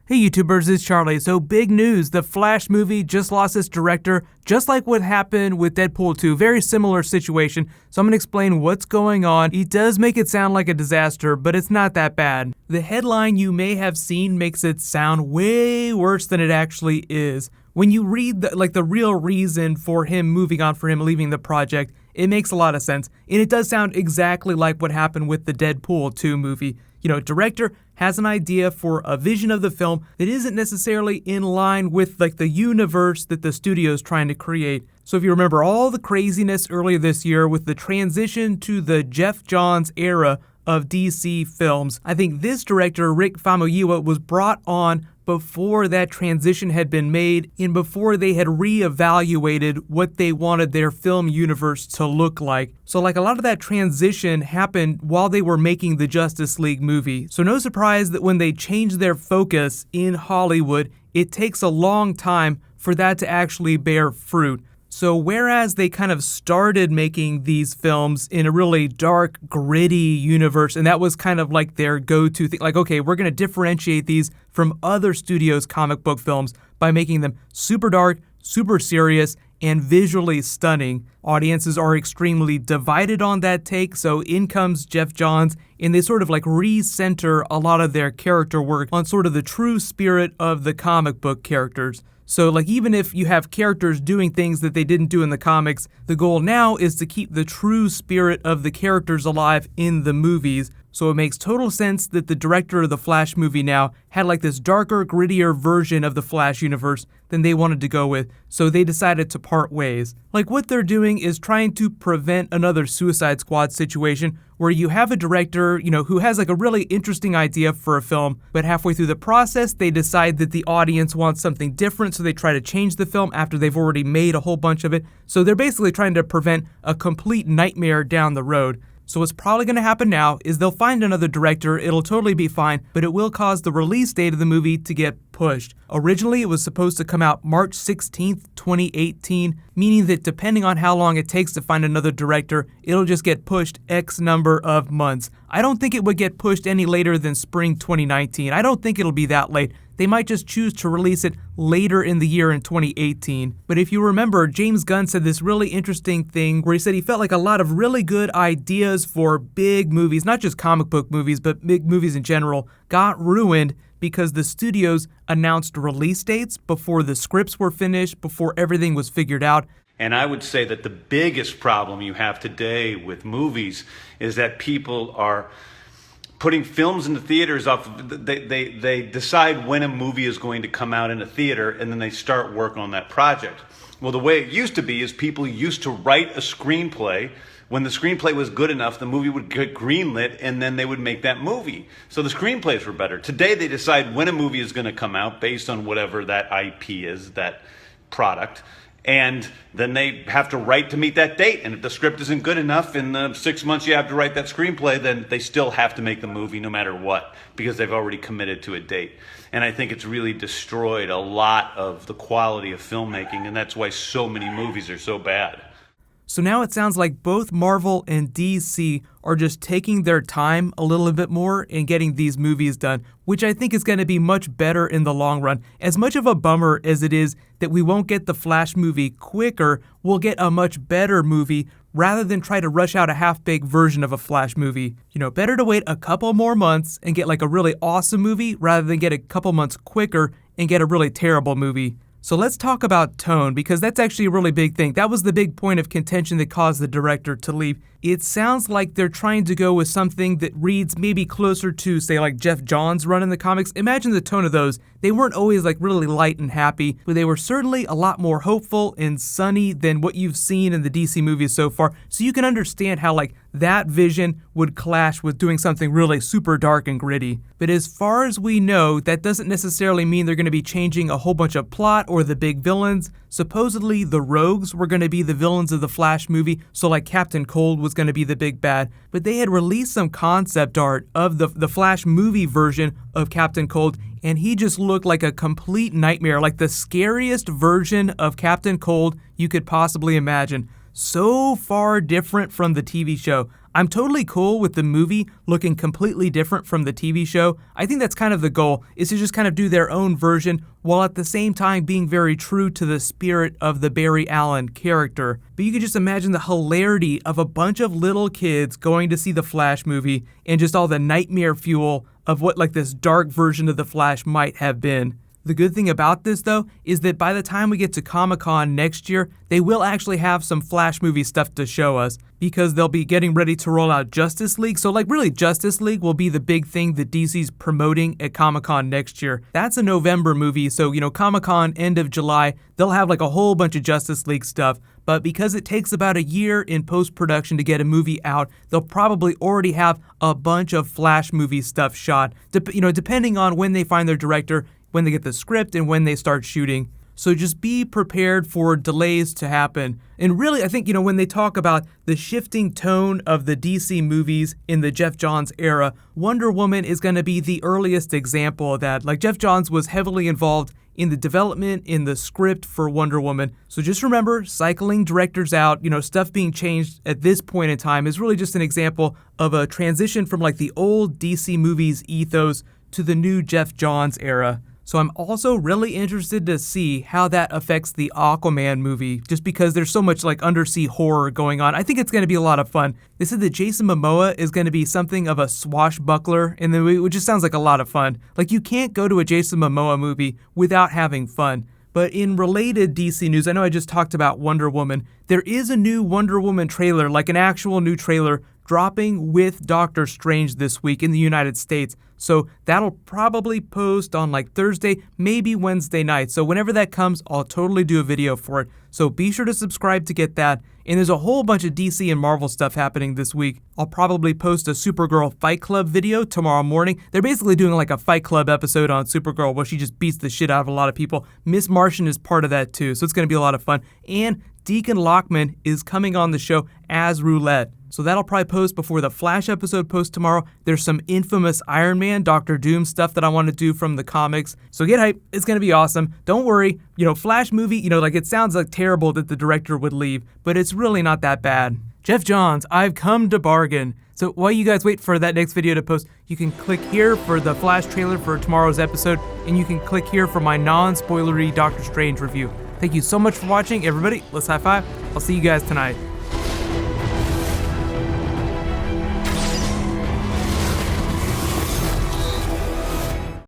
Hey YouTubers, it's Charlie. So big news, the Flash movie just lost its director, just like what happened with Deadpool 2. Very similar situation, so I'm going to explain what's going on. It does make it sound like a disaster, but it's not that bad. The headline you may have seen makes it sound way worse than it actually is. When you read the real reason for him moving on, for him leaving the project, it makes a lot of sense. And it does sound exactly like what happened with the Deadpool 2 movie. Director has an idea for a vision of the film that isn't necessarily in line with the universe that the studio's trying to create. So if you remember all the craziness earlier this year with the transition to the Geoff Johns era of DC films, I think this director, Rick Famuyiwa, was brought on before that transition had been made and before they had reevaluated what they wanted their film universe to look like. So a lot of that transition happened while they were making the Justice League movie. So no surprise that when they changed their focus in Hollywood, it takes a long time for that to actually bear fruit. So whereas they kind of started making these films in a really dark, gritty universe, and that was kind of like their go-to thing, okay, we're going to differentiate these from other studios' comic book films by making them super dark, super serious, and visually stunning. Audiences are extremely divided on that take, so in comes Geoff Johns, and they sort of recenter a lot of their character work on sort of the true spirit of the comic book characters. So even if you have characters doing things that they didn't do in the comics, the goal now is to keep the true spirit of the characters alive in the movies. So it makes total sense that the director of the Flash movie now had this darker, grittier version of the Flash universe than they wanted to go with, so they decided to part ways. What they're doing is trying to prevent another Suicide Squad situation where you have a director, who has a really interesting idea for a film, but halfway through the process, they decide that the audience wants something different, so they try to change the film after they've already made a whole bunch of it. So they're basically trying to prevent a complete nightmare down the road. So what's probably going to happen now is they'll find another director, it'll totally be fine, but it will cause the release date of the movie to get pushed. Originally, it was supposed to come out March 16th, 2018, meaning that depending on how long it takes to find another director, it'll just get pushed X number of months. I don't think it would get pushed any later than spring 2019. I don't think it'll be that late. They might just choose to release it later in the year in 2018. But if you remember, James Gunn said this really interesting thing where he said he felt like a lot of really good ideas for big movies, not just comic book movies, but big movies in general, got ruined because the studios announced release dates before the scripts were finished, before everything was figured out. And I would say that the biggest problem you have today with movies is that people are putting films into theaters off. They decide when a movie is going to come out in a theater, and then they start work on that project. Well, the way it used to be is people used to write a screenplay. When the screenplay was good enough, the movie would get greenlit, and then they would make that movie. So the screenplays were better. Today, they decide when a movie is going to come out based on whatever that IP is, that product. And then they have to write to meet that date. And if the script isn't good enough in the 6 months you have to write that screenplay, then they still have to make the movie no matter what, because they've already committed to a date. And I think it's really destroyed a lot of the quality of filmmaking, and that's why so many movies are so bad. So now it sounds like both Marvel and DC are just taking their time a little bit more in getting these movies done, which I think is going to be much better in the long run. As much of a bummer as it is that we won't get the Flash movie quicker, we'll get a much better movie rather than try to rush out a half-baked version of a Flash movie. Better to wait a couple more months and get a really awesome movie rather than get a couple months quicker and get a really terrible movie. So let's talk about tone, because that's actually a really big thing. That was the big point of contention that caused the director to leave. It sounds like they're trying to go with something that reads maybe closer to, say, Geoff Johns' run in the comics. Imagine the tone of those. They weren't always really light and happy, but they were certainly a lot more hopeful and sunny than what you've seen in the DC movies so far. So you can understand how that vision would clash with doing something really super dark and gritty. But as far as we know, that doesn't necessarily mean they're going to be changing a whole bunch of plot or the big villains. Supposedly, the Rogues were going to be the villains of the Flash movie, so Captain Cold was going to be the big bad. But they had released some concept art of the Flash movie version of Captain Cold, and he just looked like a complete nightmare, like the scariest version of Captain Cold you could possibly imagine. So far different from the TV show. I'm totally cool with the movie looking completely different from the TV show. I think that's kind of the goal, is to just kind of do their own version while at the same time being very true to the spirit of the Barry Allen character. But you can just imagine the hilarity of a bunch of little kids going to see the Flash movie and just all the nightmare fuel of what like this dark version of the Flash might have been. The good thing about this, though, is that by the time we get to Comic-Con next year, they will actually have some Flash movie stuff to show us, because they'll be getting ready to roll out Justice League. So, like, really, Justice League will be the big thing that DC's promoting at Comic-Con next year. That's a November movie, so, Comic-Con, end of July, they'll have, like, a whole bunch of Justice League stuff. But because it takes about a year in post-production to get a movie out, they'll probably already have a bunch of Flash movie stuff shot, depending on when they find their director, when they get the script, and when they start shooting. So just be prepared for delays to happen. And really, I think, when they talk about the shifting tone of the DC movies in the Geoff Johns era, Wonder Woman is going to be the earliest example of that. Like, Geoff Johns was heavily involved in the development, in the script for Wonder Woman. So just remember, cycling directors out, stuff being changed at this point in time is really just an example of a transition from like the old DC movies ethos to the new Geoff Johns era. So I'm also really interested to see how that affects the Aquaman movie, just because there's so much like undersea horror going on. I think it's going to be a lot of fun. They said that Jason Momoa is going to be something of a swashbuckler in the movie, which just sounds like a lot of fun. Like, you can't go to a Jason Momoa movie without having fun. But in related DC news, I know I just talked about Wonder Woman. There is a new Wonder Woman trailer, like an actual new trailer, dropping with Doctor Strange this week in the United States. So that'll probably post on like Thursday, maybe Wednesday night. So whenever that comes, I'll totally do a video for it. So be sure to subscribe to get that. And there's a whole bunch of DC and Marvel stuff happening this week. I'll probably post a Supergirl Fight Club video tomorrow morning. They're basically doing like a Fight Club episode on Supergirl where she just beats the shit out of a lot of people. Miss Martian is part of that too, so it's going to be a lot of fun. And Deacon Lockman is coming on the show as Roulette. So that'll probably post before the Flash episode posts tomorrow. There's some infamous Iron Man, Doctor Doom stuff that I want to do from the comics. So get hyped. It's going to be awesome. Don't worry. Flash movie, like it sounds like terrible that the director would leave, but it's really not that bad. Geoff Johns, I've come to bargain. So while you guys wait for that next video to post, you can click here for the Flash trailer for tomorrow's episode, and you can click here for my non-spoilery Doctor Strange review. Thank you so much for watching, everybody. Let's high five. I'll see you guys tonight.